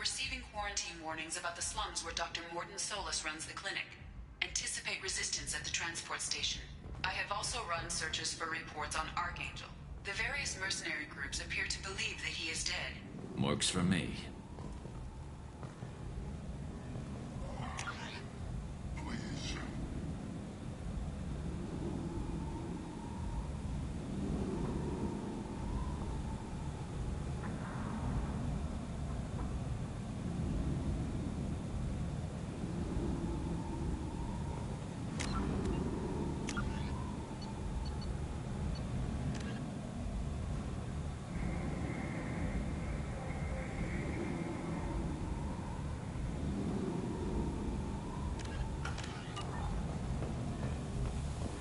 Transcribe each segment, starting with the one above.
Receiving quarantine warnings about the slums where Dr. Morton Solus runs the clinic. Anticipate resistance at the transport station. I have also run searches for reports on Archangel. The various mercenary groups appear to believe that he is dead. Works for me. Please.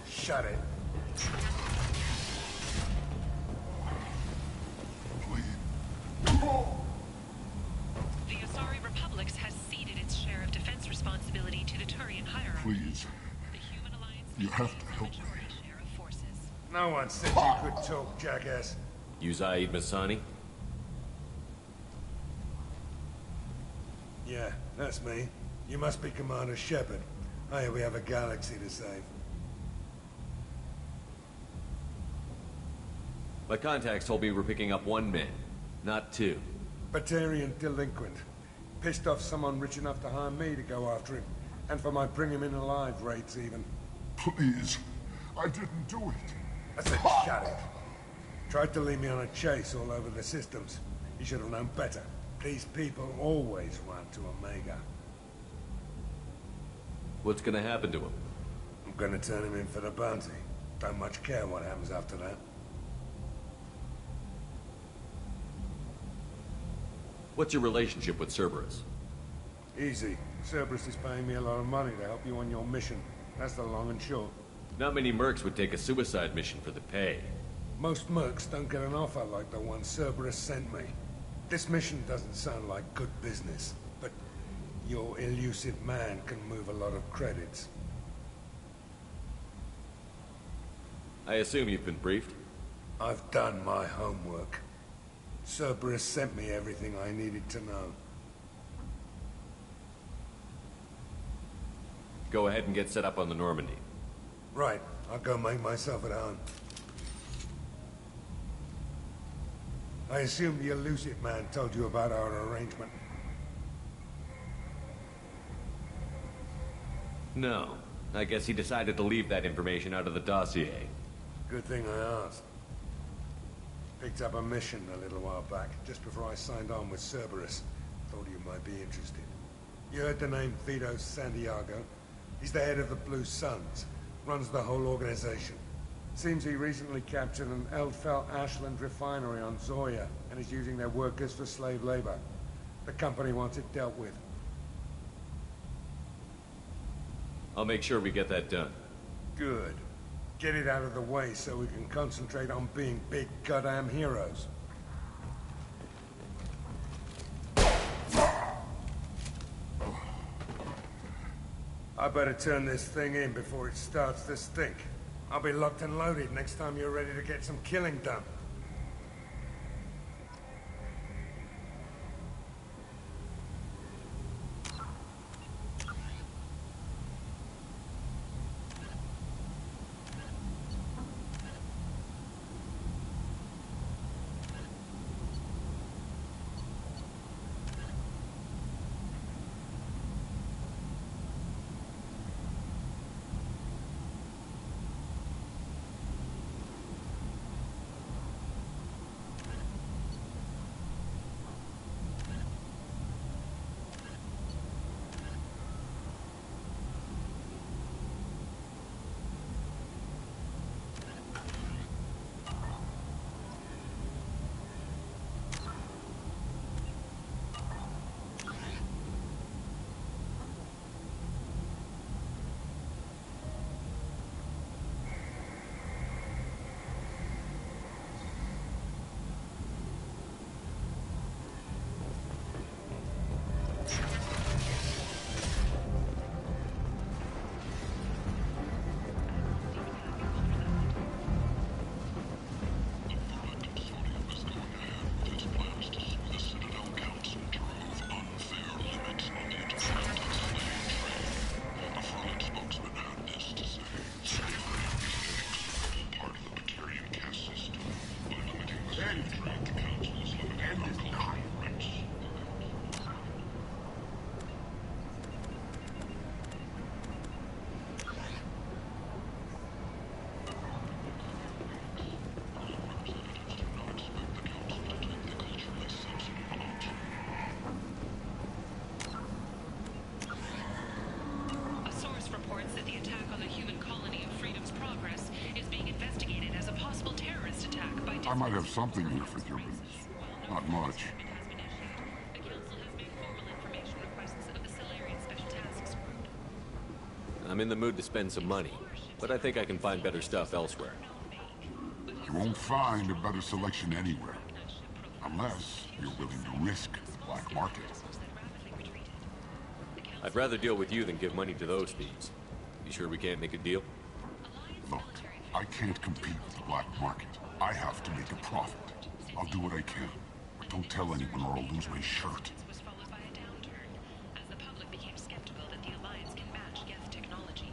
Shut it. The Asari Republics has ceded its share of defense responsibility to the Turian hierarchy. Please. The Human Alliance You have to help me. majority share of forces. No one said you could talk, jackass. You Zaid Masani? Yeah, that's me. You must be Commander Shepard. Hey, we have a galaxy to save. My contacts told me we're picking up one man, not two. Batarian delinquent. Pissed off someone rich enough to hire me to go after him. And for my bring him in alive rates even. Please. I didn't do it. I said shut it. Tried to lead me on a chase all over the systems. He should have known better. These people always run to Omega. What's gonna happen to him? I'm gonna turn him in for the bounty. Don't much care what happens after that. What's your relationship with Cerberus? Easy. Cerberus is paying me a lot of money to help you on your mission. That's the long and short. Not many mercs would take a suicide mission for the pay. Most mercs don't get an offer like the one Cerberus sent me. This mission doesn't sound like good business, but your elusive man can move a lot of credits. I assume you've been briefed? I've done my homework. Cerberus sent me everything I needed to know. Go ahead and get set up on the Normandy. Right, I'll go make myself at home. I assume the elusive man told you about our arrangement. No. I guess he decided to leave that information out of the dossier. Good thing I asked. Picked up a mission a little while back, just before I signed on with Cerberus. Thought you might be interested. You heard the name Vito Santiago? He's the head of the Blue Suns. Runs the whole organization. Seems he recently captured an Eldfell Ashland refinery on Zoya, and is using their workers for slave labor. The company wants it dealt with. I'll make sure we get that done. Good. Get it out of the way so we can concentrate on being big goddamn heroes. I better turn this thing in before it starts to stink. I'll be locked and loaded next time you're ready to get some killing done. A source reports that the attack on the human colony of Freedom's Progress is being investigated as a possible terrorist attack by I might have something here for humans. Not much. The Council has made formal information requests of the Solarian Special Tasks Group. I'm in the mood to spend some money, but I think I can find better stuff elsewhere. You won't find a better selection anywhere. Unless you're willing to risk the black market. I'd rather deal with you than give money to those thieves. You sure we can't make a deal? Look, I can't compete with the black market. I have to make a profit. I'll do what I can. But don't tell anyone or I'll lose my shirt. Was followed by a downturn as the public became skeptical that the Alliance can match Geth technology.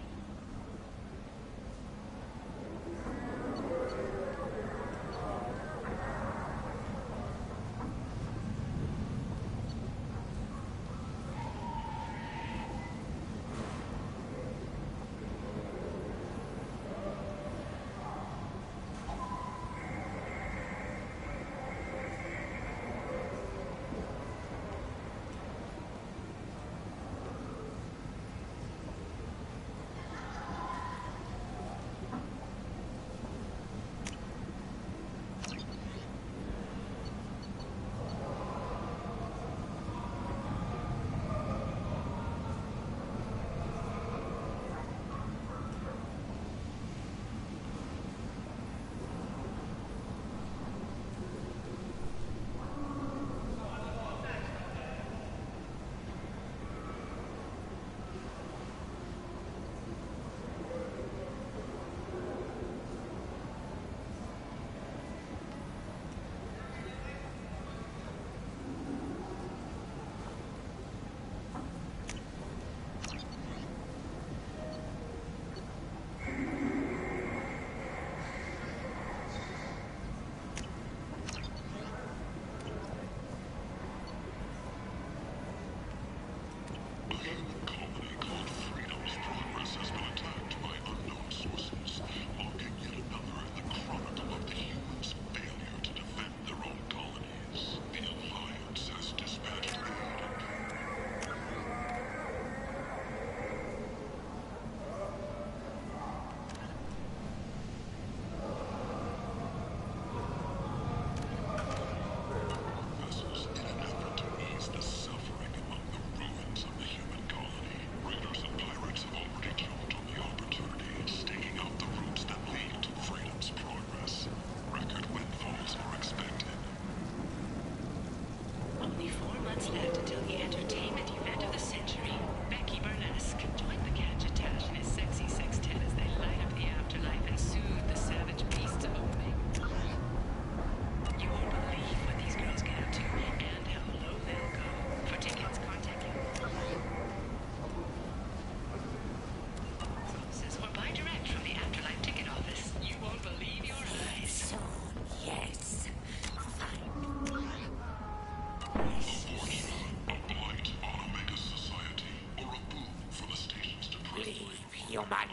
human.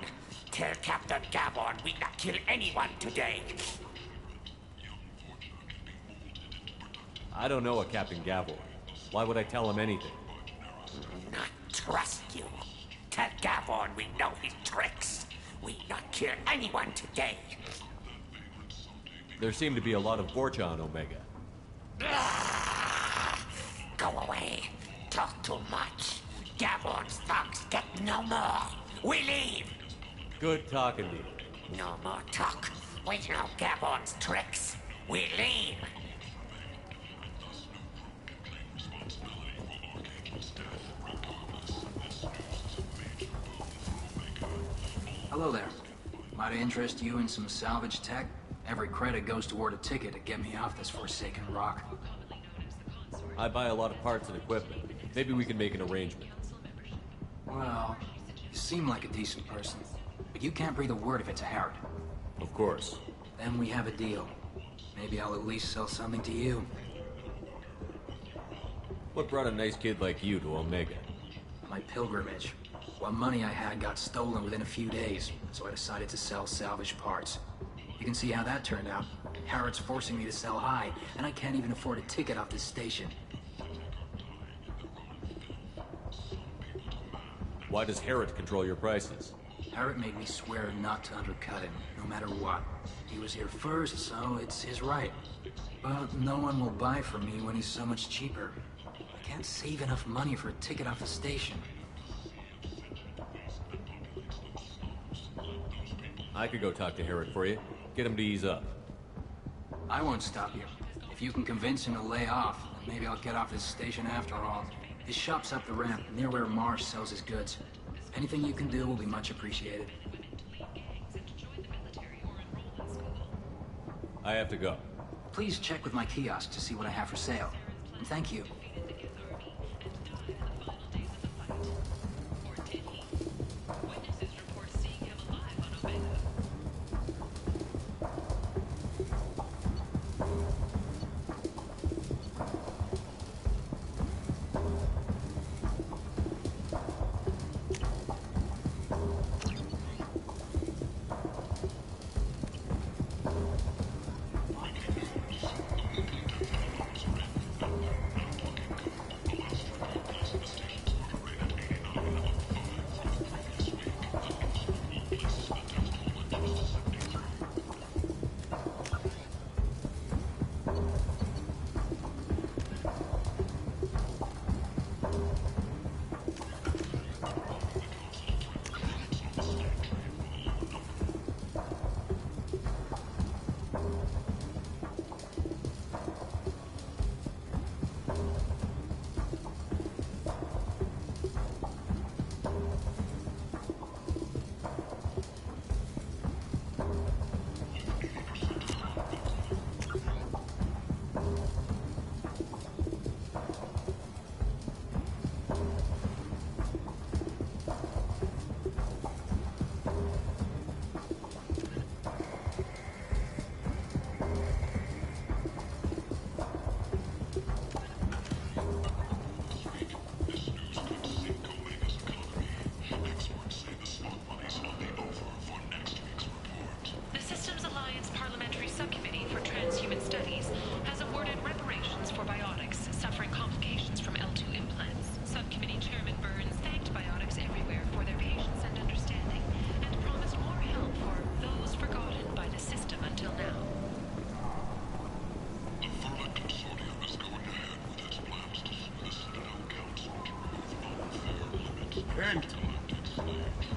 Tell Captain Gavon we not kill anyone today. I don't know a Captain Gavor. Why would I tell him anything? Not trust you. Tell Gavon we know his tricks. We not kill anyone today. There seem to be a lot of Vorcha on Omega. Go away. Talk too much. Gavon's thugs get no more. We leave. Good talking to you. No more talk. We know Gavon's tricks. We leave. Hello there. Might I interest you in some salvage tech? Every credit goes toward a ticket to get me off this forsaken rock. I buy a lot of parts and equipment. Maybe we can make an arrangement. Well, you seem like a decent person, but you can't breathe a word of it to Harrod. Of course. Then we have a deal. Maybe I'll at least sell something to you. What brought a nice kid like you to Omega? My pilgrimage. What money I had got stolen within a few days, so I decided to sell salvage parts. You can see how that turned out. Harrod's forcing me to sell high, and I can't even afford a ticket off this station. Why does Harrod control your prices? Harrod made me swear not to undercut him, no matter what. He was here first, so it's his right. But no one will buy from me when he's so much cheaper. I can't save enough money for a ticket off the station. I could go talk to Harrod for you. Get him to ease up. I won't stop you. If you can convince him to lay off, then maybe I'll get off this station after all. His shop's up the ramp, near where Marsh sells his goods. Anything you can do will be much appreciated. I have to go. Please check with my kiosk to see what I have for sale. And thank you.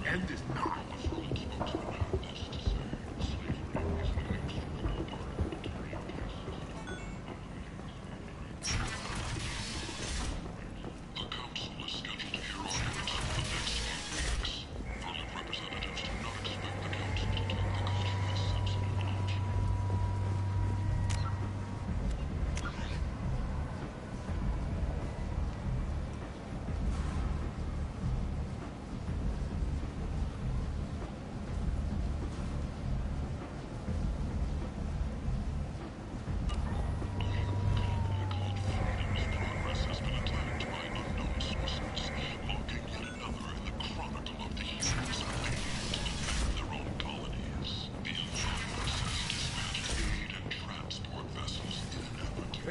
End is not.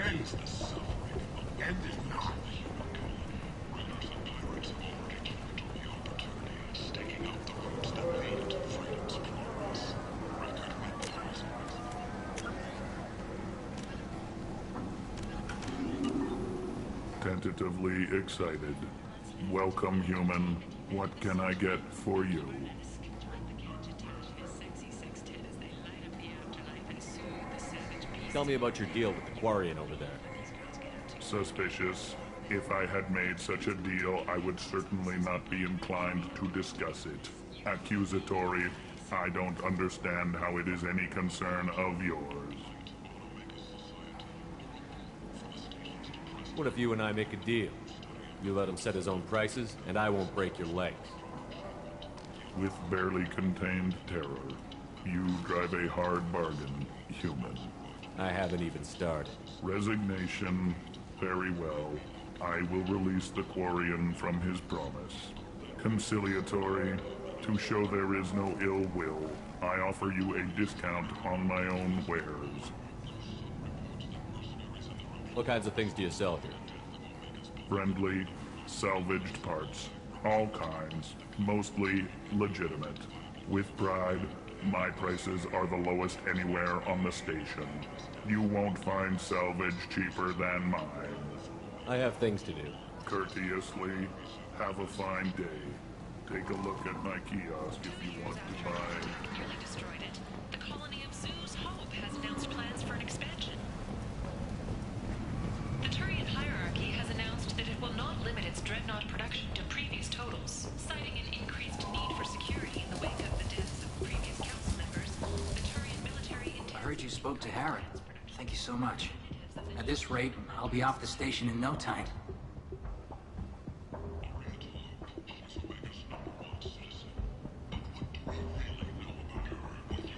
ends the suffering, end it not. Raiders and pirates have already turned on the opportunity and staking out the roads that lead to freedom's progress. Record victories. Tentatively excited. Welcome, human. What can I get for you? Tell me about your deal with the Quarian over there. Suspicious. If I had made such a deal, I would certainly not be inclined to discuss it. Accusatory. I don't understand how it is any concern of yours. What if you and I make a deal? You let him set his own prices, and I won't break your legs. With barely contained terror, you drive a hard bargain, human. I haven't even started. Resignation. Very well. I will release the Quarian from his promise. Conciliatory. To show there is no ill will, I offer you a discount on my own wares. What kinds of things do you sell here? Friendly, salvaged parts. All kinds. Mostly legitimate. With pride, my prices are the lowest anywhere on the station. You won't find salvage cheaper than mine. I have things to do. Courteously, have a fine day. Take a look at my kiosk if you want to buy. Nearly destroyed it. The colony of Zeus Hope has announced plans for an expansion. The Turian hierarchy has announced that it will not limit its dreadnought production to previous totals, citing an increased need for security in the wake of the deaths of previous council members. The Turian military I heard you spoke to Harry. Thank you so much. At this rate, I'll be off the station in no time.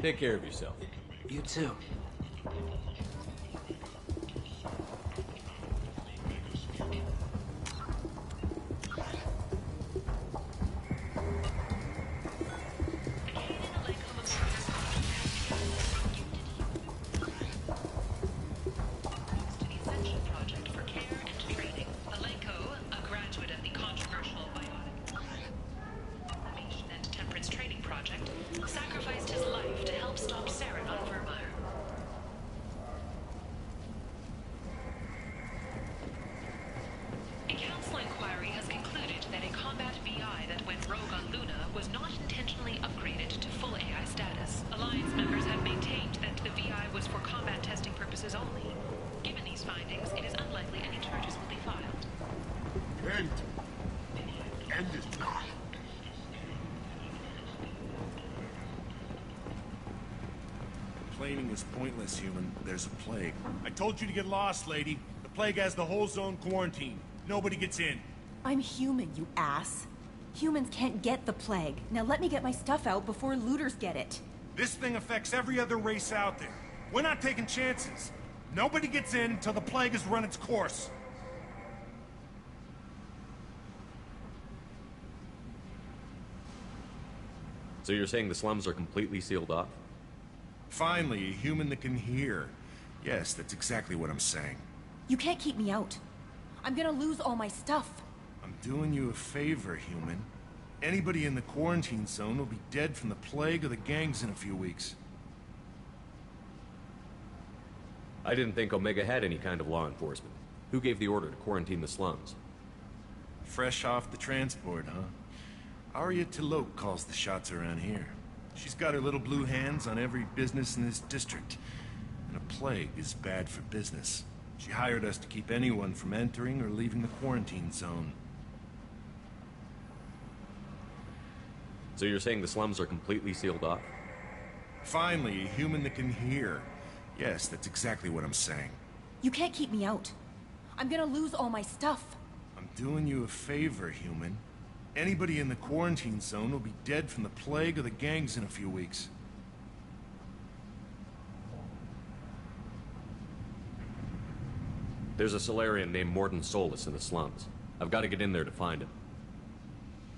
Take care of yourself. You too. sacrificed his life to help stop Saren on Vermeer. A council inquiry has concluded that a combat VI that went rogue on Luna was not intentionally upgraded to full AI status. Alliance members have maintained that the VI was for combat testing purposes only. Given these findings, it is unlikely any charges will be filed. End it not. Complaining is pointless, human. There's a plague. I told you to get lost, lady. The plague has the whole zone quarantined. Nobody gets in. I'm human, you ass. Humans can't get the plague. Now let me get my stuff out before looters get it. This thing affects every other race out there. We're not taking chances. Nobody gets in until the plague has run its course. So you're saying the slums are completely sealed off? Finally, a human that can hear. Yes, that's exactly what I'm saying. You can't keep me out. I'm gonna lose all my stuff. I'm doing you a favor, human. Anybody in the quarantine zone will be dead from the plague or the gangs in a few weeks. I didn't think Omega had any kind of law enforcement. Who gave the order to quarantine the slums? Fresh off the transport, huh? Arya T'Loak calls the shots around here. She's got her little blue hands on every business in this district. And a plague is bad for business. She hired us to keep anyone from entering or leaving the quarantine zone. So you're saying the slums are completely sealed off? Finally, a human that can hear. Yes, that's exactly what I'm saying. You can't keep me out. I'm gonna lose all my stuff. I'm doing you a favor, human. Anybody in the quarantine zone will be dead from the plague or the gangs in a few weeks. There's a Solarian named Mordin Solus in the slums. I've got to get in there to find him.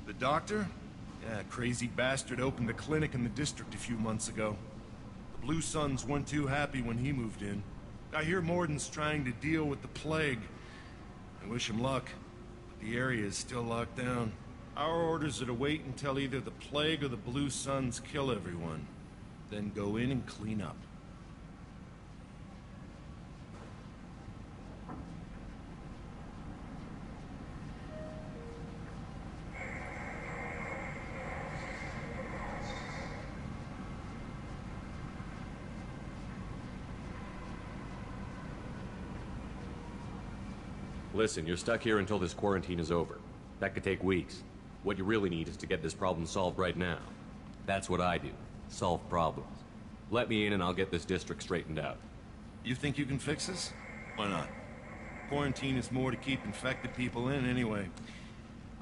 The doctor? Yeah, crazy bastard opened a clinic in the district a few months ago. The Blue Suns weren't too happy when he moved in. I hear Morden's trying to deal with the plague. I wish him luck, but the area is still locked down. Our orders are to wait until either the plague or the Blue Suns kill everyone, then go in and clean up. Listen, you're stuck here until this quarantine is over. That could take weeks. What you really need is to get this problem solved right now. That's what I do. Solve problems. Let me in and I'll get this district straightened out. You think you can fix this? Why not? Quarantine is more to keep infected people in anyway.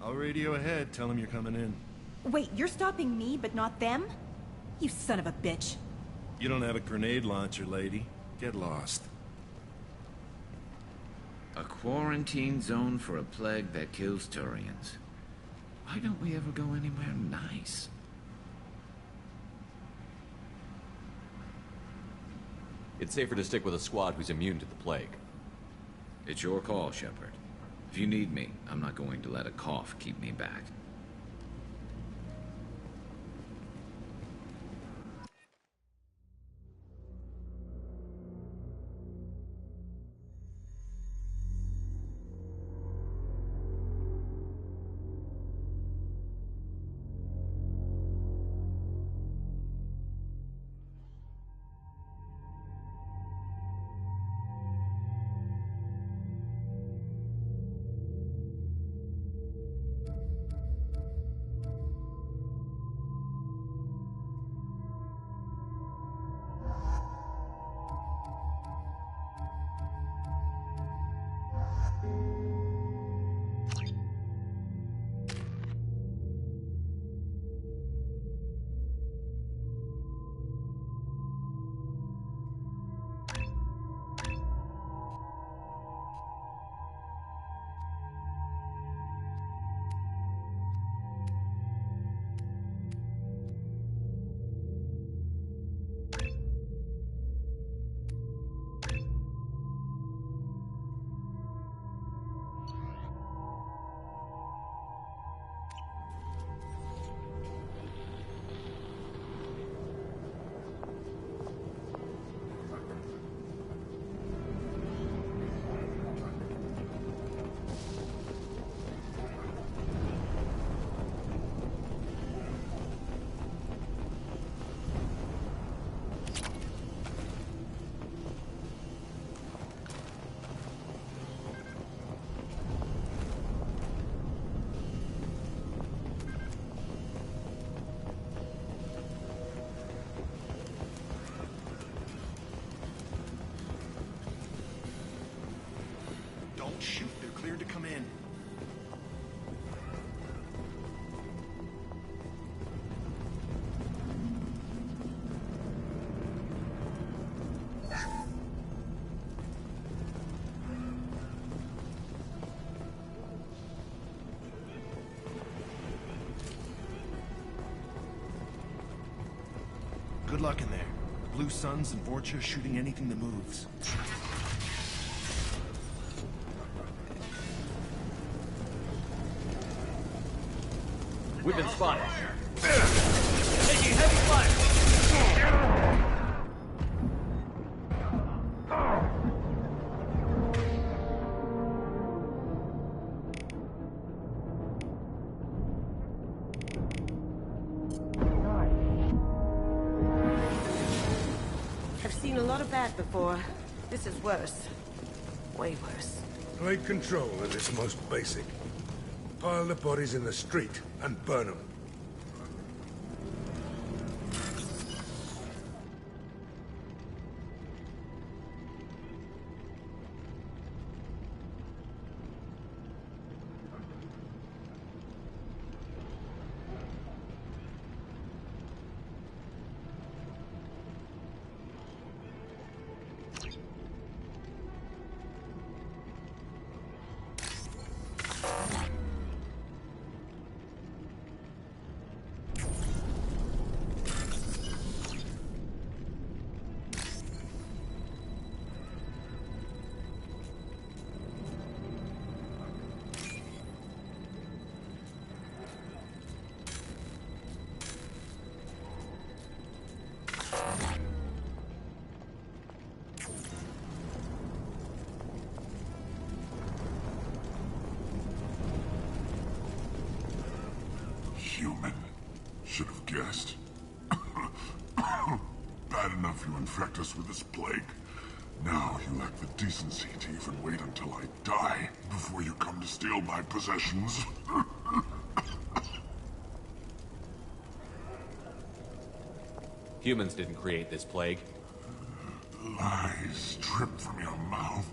I'll radio ahead, tell them you're coming in. Wait, you're stopping me, but not them? You son of a bitch. You don't have a grenade launcher, lady. Get lost. A quarantine zone for a plague that kills Turians. Why don't we ever go anywhere nice? It's safer to stick with a squad who's immune to the plague. It's your call, Shepard. If you need me, I'm not going to let a cough keep me back. Don't shoot, they're cleared to come in. Good luck in there. The Blue Suns and Vorcha shooting anything that moves. We've been spotted. Taking heavy fire. I've seen a lot of that before. This is worse. Way worse. Take control of this most basic. Pile the bodies in the street and burn them. human. Should have guessed. Bad enough you infect us with this plague. Now you lack the decency to even wait until I die before you come to steal my possessions. Humans didn't create this plague. Lies drip from your mouth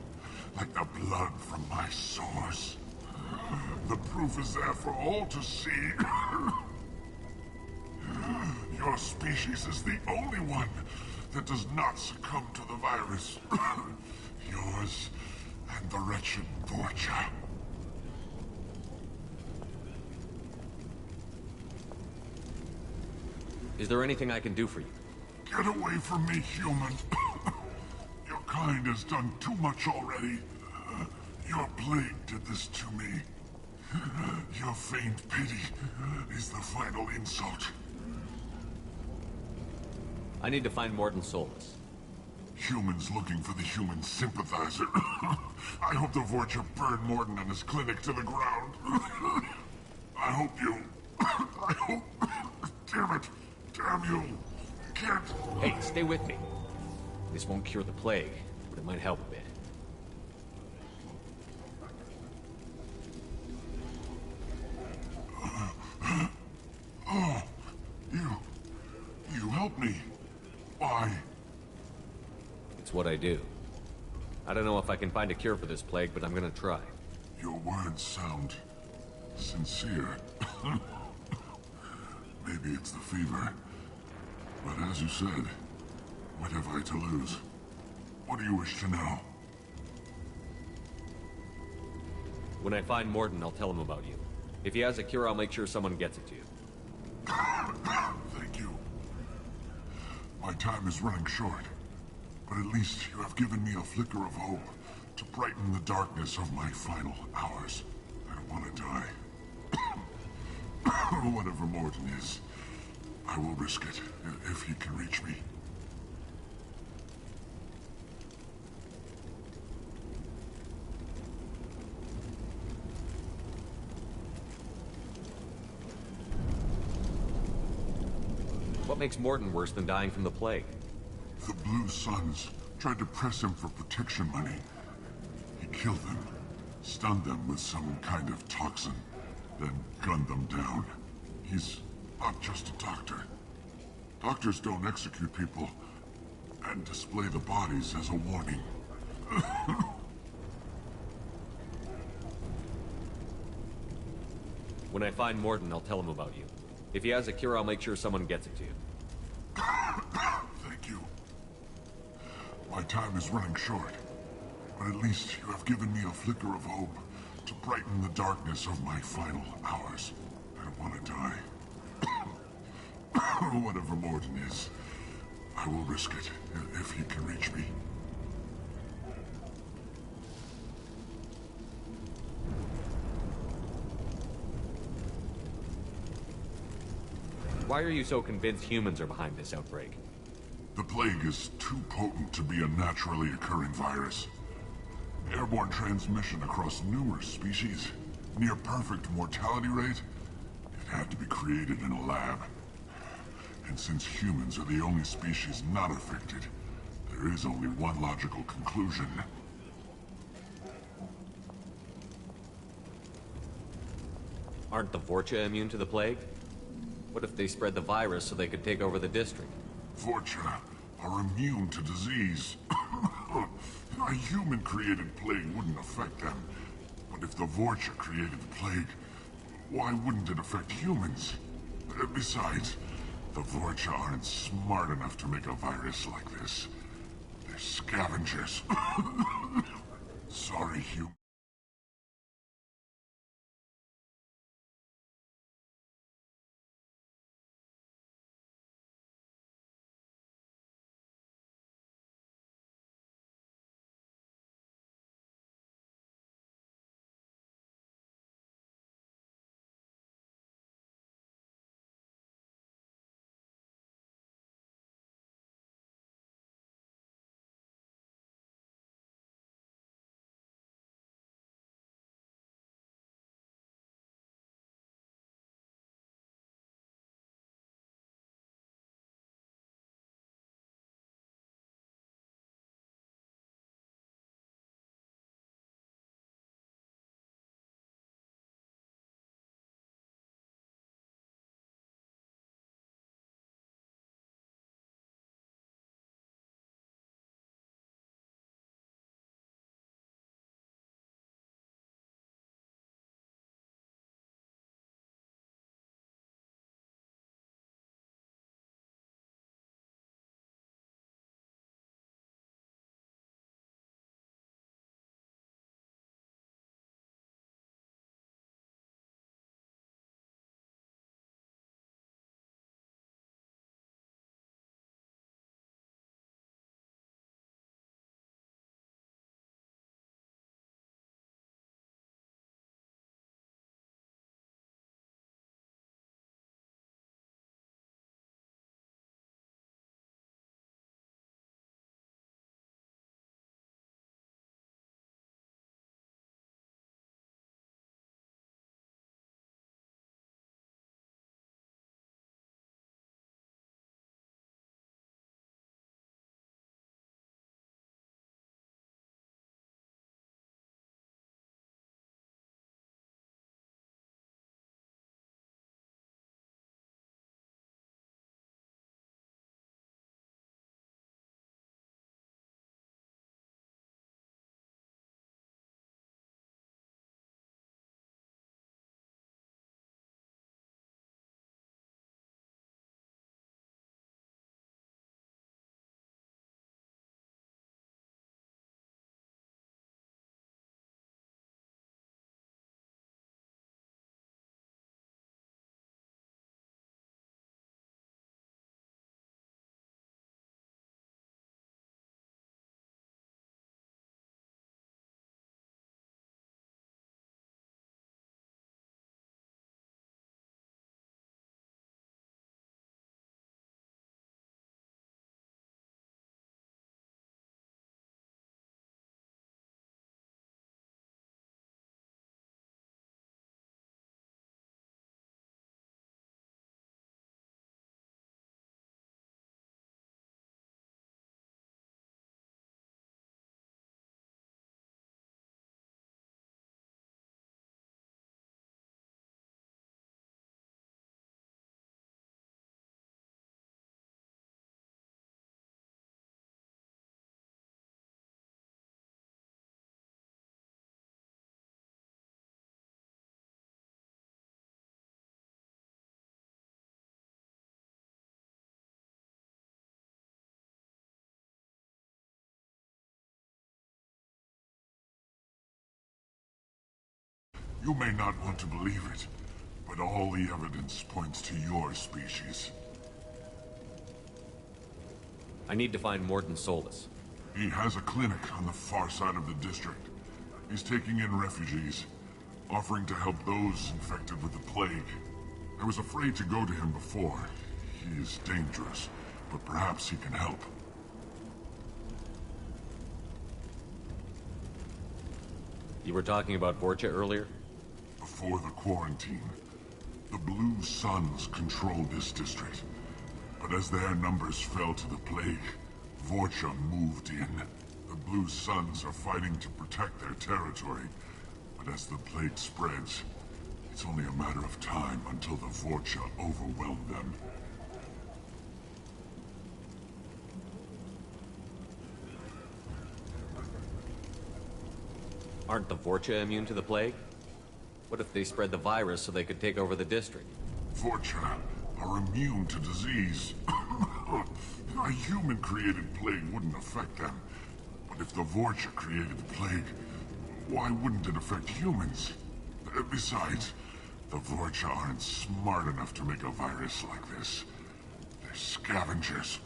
like the blood from my sores. The proof is there for all to see. Your species is the only one that does not succumb to the virus. Yours and the wretched Vorcha. Is there anything I can do for you? Get away from me, human. Your kind has done too much already. Your plague did this to me. Your faint pity is the final insult. I need to find Mordin Solus. Humans looking for the human sympathizer. I hope the Vorcha burn Mordin and his clinic to the ground. I hope you... I hope... Damn it. Damn you. Can't... Hey, stay with me. This won't cure the plague, but it might help a bit. Oh, you helped me. Why? It's what I do. I don't know if I can find a cure for this plague, but I'm gonna try. Your words sound sincere. Maybe it's the fever. But as you said, what have I to lose? What do you wish to know? When I find Mordin, I'll tell him about you. If he has a cure, I'll make sure someone gets it to you. Thank you. My time is running short, but at least you have given me a flicker of hope to brighten the darkness of my final hours. I don't want to die. Whatever Mordin is, I will risk it if he can reach me. What makes Mordin worse than dying from the plague? The Blue Suns tried to press him for protection money. He killed them, stunned them with some kind of toxin, then gunned them down. He's not just a doctor. Doctors don't execute people and display the bodies as a warning. When I find Mordin, I'll tell him about you. If he has a cure, I'll make sure someone gets it to you. Thank you. My time is running short, but at least you have given me a flicker of hope to brighten the darkness of my final hours. I don't want to die. Whatever Mordin is, I will risk it if he can reach me. Why are you so convinced humans are behind this outbreak? The plague is too potent to be a naturally occurring virus. Airborne transmission across numerous species, near perfect mortality rate. It had to be created in a lab. And since humans are the only species not affected, there is only one logical conclusion. Aren't the Vorcha immune to the plague? What if they spread the virus so they could take over the district? Vorcha are immune to disease. A human-created plague wouldn't affect them. But if the Vorcha created the plague, why wouldn't it affect humans? Besides, the Vorcha aren't smart enough to make a virus like this. They're scavengers. Sorry, human. You may not want to believe it, but all the evidence points to your species. I need to find Mordin Solus. He has a clinic on the far side of the district. He's taking in refugees, offering to help those infected with the plague. I was afraid to go to him before. He is dangerous, but perhaps he can help. You were talking about Vorcha earlier? Before the quarantine, the Blue Suns controlled this district. But as their numbers fell to the plague, Vorcha moved in. The Blue Suns are fighting to protect their territory. But as the plague spreads, it's only a matter of time until the Vorcha overwhelm them. Aren't the Vorcha immune to the plague? What if they spread the virus so they could take over the district? Vorcha are immune to disease. A human-created plague wouldn't affect them. But if the Vorcha created the plague, why wouldn't it affect humans? Besides, the Vorcha aren't smart enough to make a virus like this. They're scavengers.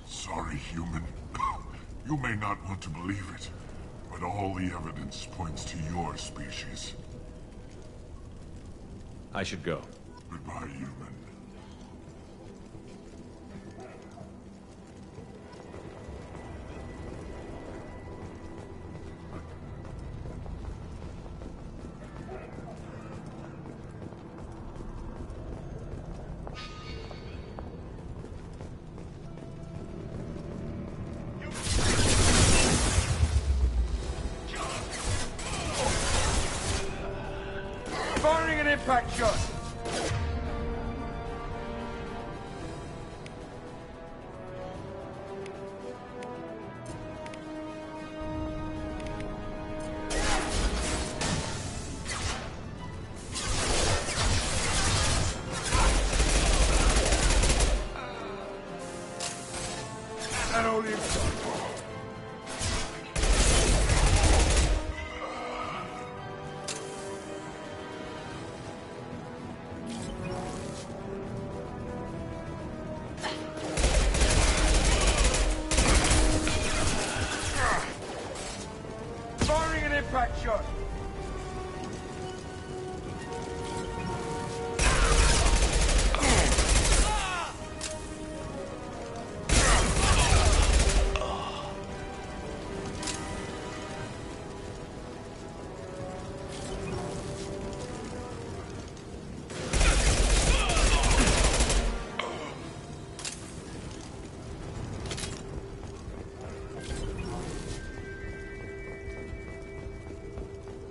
Sorry, human. You may not want to believe it, but all the evidence points to your species. I should go. Goodbye, human. Firing an impact shot! That only firing an impact shot!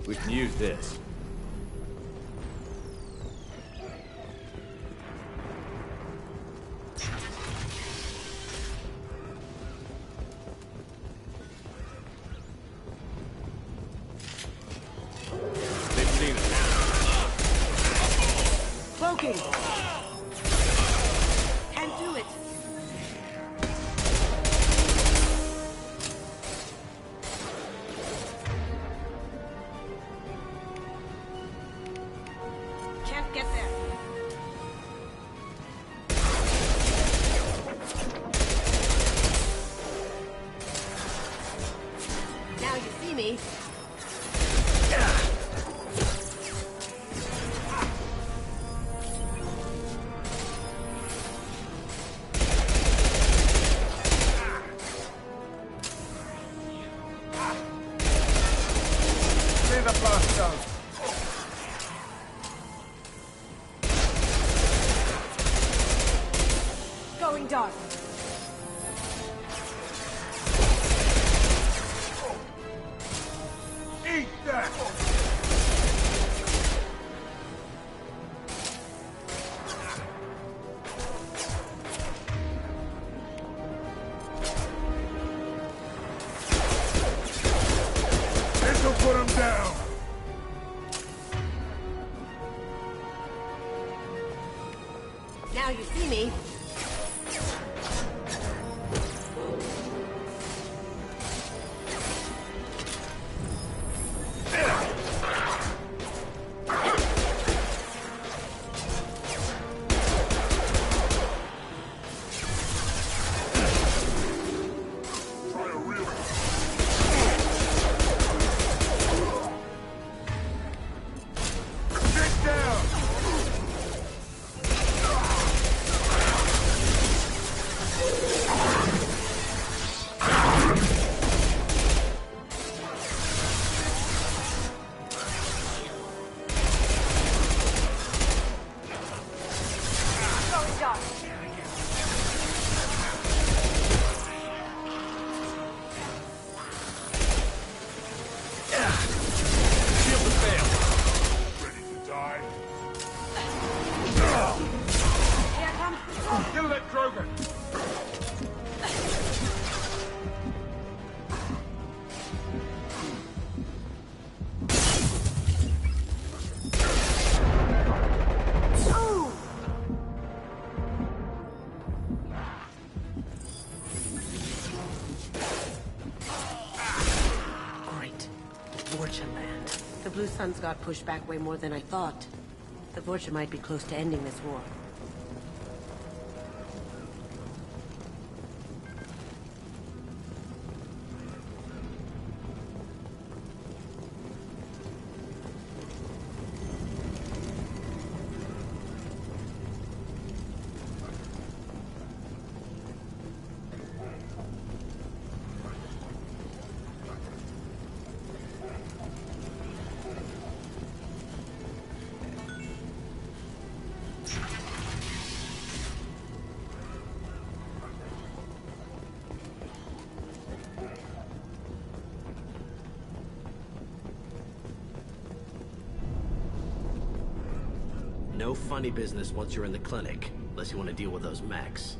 We can use this. They've seen us. Cloaking! Can't do it! Can't get there. Now you see me. Clear the blast zone. Going dark. Eat that! This'll put him down! Now you see me. Blue Suns got pushed back way more than I thought. The Vorcha might be close to ending this war. No funny business once you're in the clinic, unless you want to deal with those mechs.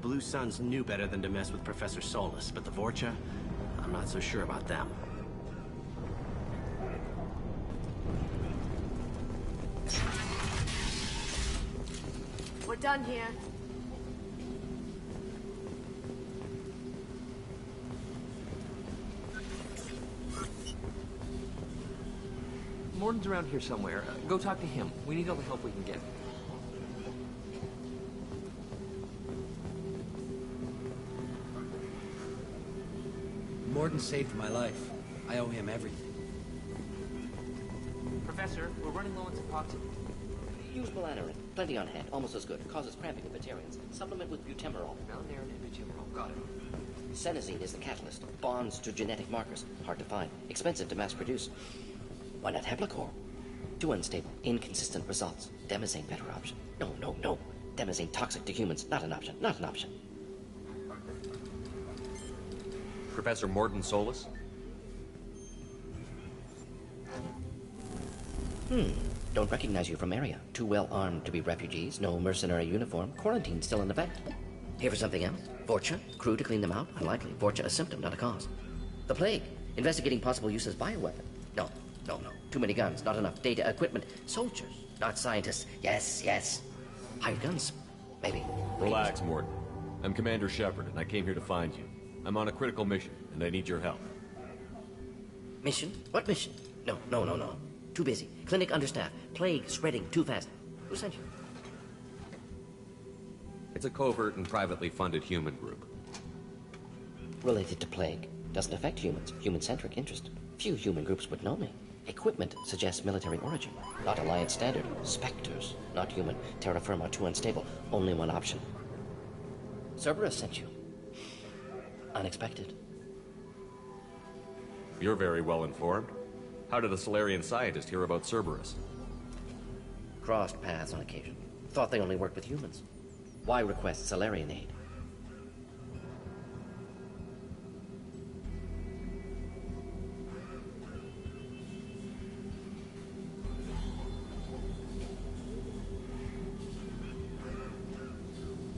Blue Suns knew better than to mess with Professor Solus, but the Vorcha, I'm not so sure about them. We're done here. Morden's around here somewhere. Go talk to him. We need all the help we can get. Morden saved my life. I owe him everything. Professor, we're running low on Suboxone. Use melanorin. Plenty on hand. Almost as good. Causes cramping in Batarians. Supplement with butemerol. Melanorin and butemerol. Got it. Senesine is the catalyst. Bonds to genetic markers. Hard to find. Expensive to mass produce. Why not Heplicor? Too unstable. Inconsistent results. Demazane better option. No, no, no. Demazane toxic to humans. Not an option. Not an option. Professor Morden Solus? Don't recognize you from area. Too well armed to be refugees. No mercenary uniform. Quarantine still in effect. Here for something else? Vorcha? Crew to clean them out? Unlikely. Vorcha a symptom, not a cause. The plague. Investigating possible use as bioweapon. No, no, no. Too many guns. Not enough data, equipment. Soldiers, not scientists. Yes, yes. Hired guns. Maybe. Relax, Morden. I'm Commander Shepard, and I came here to find you. I'm on a critical mission, and I need your help. Mission? What mission? No, no, no, no. Too busy. Clinic understaffed. Plague spreading too fast. Who sent you? It's a covert and privately funded human group. Related to plague. Doesn't affect humans. Human-centric interest. Few human groups would know me. Equipment suggests military origin. Not Alliance standard. Spectres. Not human. Terra firma too unstable. Only one option. Cerberus sent you. Unexpected. You're very well informed. How did a Solarian scientist hear about Cerberus? Crossed paths on occasion. Thought they only worked with humans. Why request Solarian aid?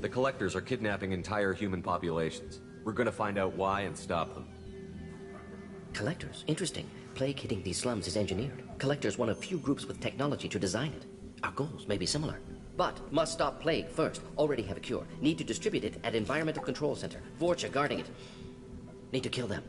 The Collectors are kidnapping entire human populations. We're gonna find out why and stop them. Collectors? Interesting. Plague hitting these slums is engineered. Collectors one of few groups with technology to design it. Our goals may be similar. But must stop plague first. Already have a cure. Need to distribute it at Environmental Control Center. Vorcha guarding it. Need to kill them.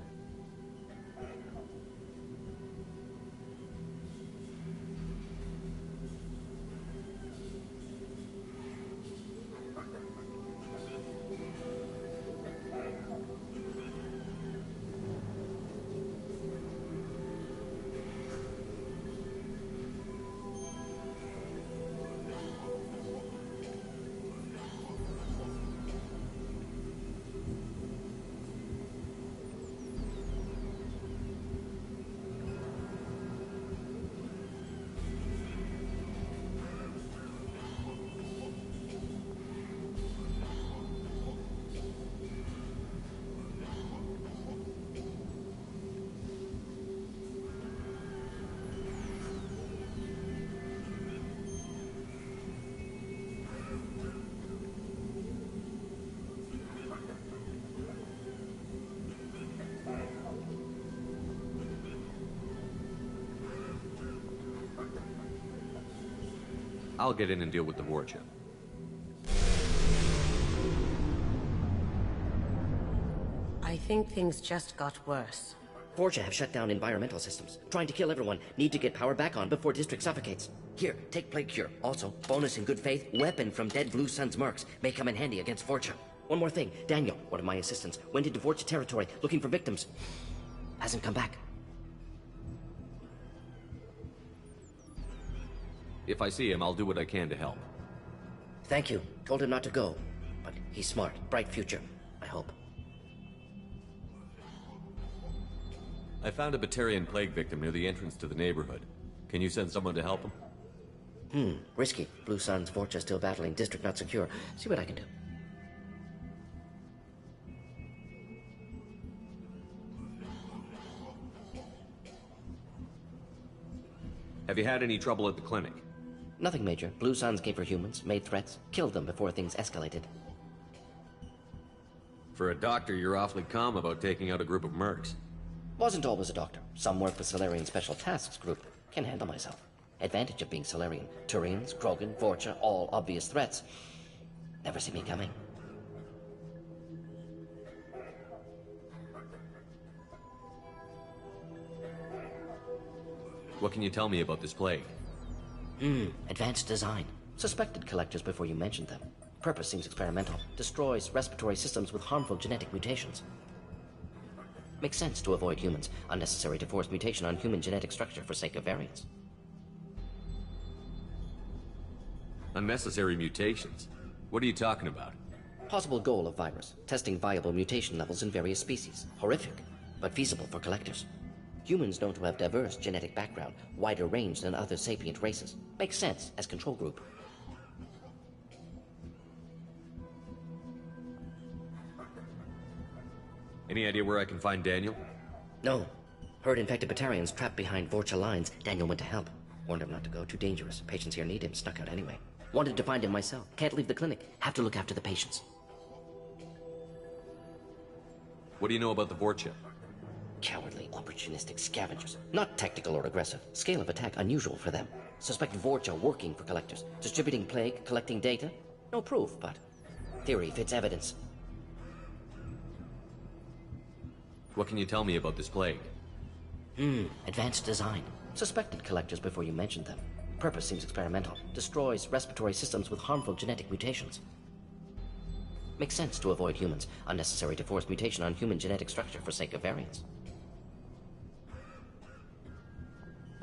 I'll get in and deal with the Vorcha. I think things just got worse. Vorcha have shut down environmental systems. Trying to kill everyone. Need to get power back on before District suffocates. Here, take Plague Cure. Also, bonus in good faith, weapon from dead Blue Sun's mercs. May come in handy against Vorcha. One more thing. Daniel, one of my assistants, went into Vorcha territory looking for victims. Hasn't come back. If I see him, I'll do what I can to help. Thank you. Told him not to go. But he's smart. Bright future. I hope. I found a Batarian plague victim near the entrance to the neighborhood. Can you send someone to help him? Risky. Blue Sun's Vorcha still battling. District not secure. See what I can do. Have you had any trouble at the clinic? Nothing major. Blue Suns came for humans, made threats, killed them before things escalated. For a doctor, you're awfully calm about taking out a group of mercs. Wasn't always a doctor. Some work with Solarian Special Tasks Group. Can handle myself. Advantage of being Solarian. Turians, Krogan, Vorcha, all obvious threats. Never see me coming. What can you tell me about this plague? Advanced design. Suspected collectors before you mentioned them. Purpose seems experimental. Destroys respiratory systems with harmful genetic mutations. Makes sense to avoid humans. Unnecessary to force mutation on human genetic structure for sake of variance. Unnecessary mutations? What are you talking about? Possible goal of virus. Testing viable mutation levels in various species. Horrific, but feasible for collectors. Humans known to have diverse genetic background, wider range than other sapient races. Makes sense as control group. Any idea where I can find Daniel? No. Heard infected Batarians trapped behind Vorcha lines. Daniel went to help. Warned him not to go, too dangerous. Patients here need him, snuck out anyway. Wanted to find him myself. Can't leave the clinic. Have to look after the patients. What do you know about the Vorcha? Cowardly, opportunistic scavengers. Not tactical or aggressive. Scale of attack unusual for them. Suspect Vorcha working for collectors. Distributing plague, collecting data. No proof, but theory fits evidence. What can you tell me about this plague? Advanced design. Suspected collectors before you mentioned them. Purpose seems experimental. Destroys respiratory systems with harmful genetic mutations. Makes sense to avoid humans. Unnecessary to force mutation on human genetic structure for sake of variance.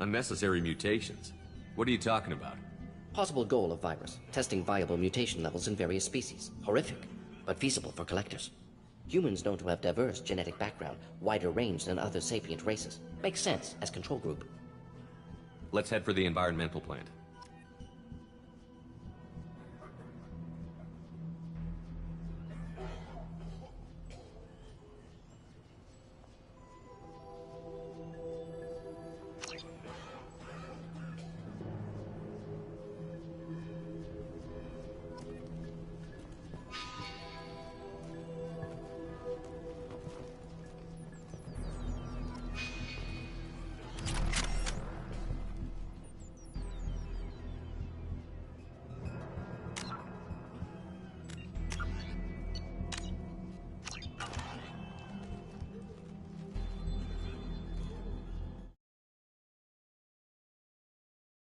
Unnecessary mutations? What are you talking about? Possible goal of virus. Testing viable mutation levels in various species. Horrific, but feasible for collectors. Humans known to have diverse genetic background, wider range than other sapient races. Makes sense as control group. Let's head for the environmental plant.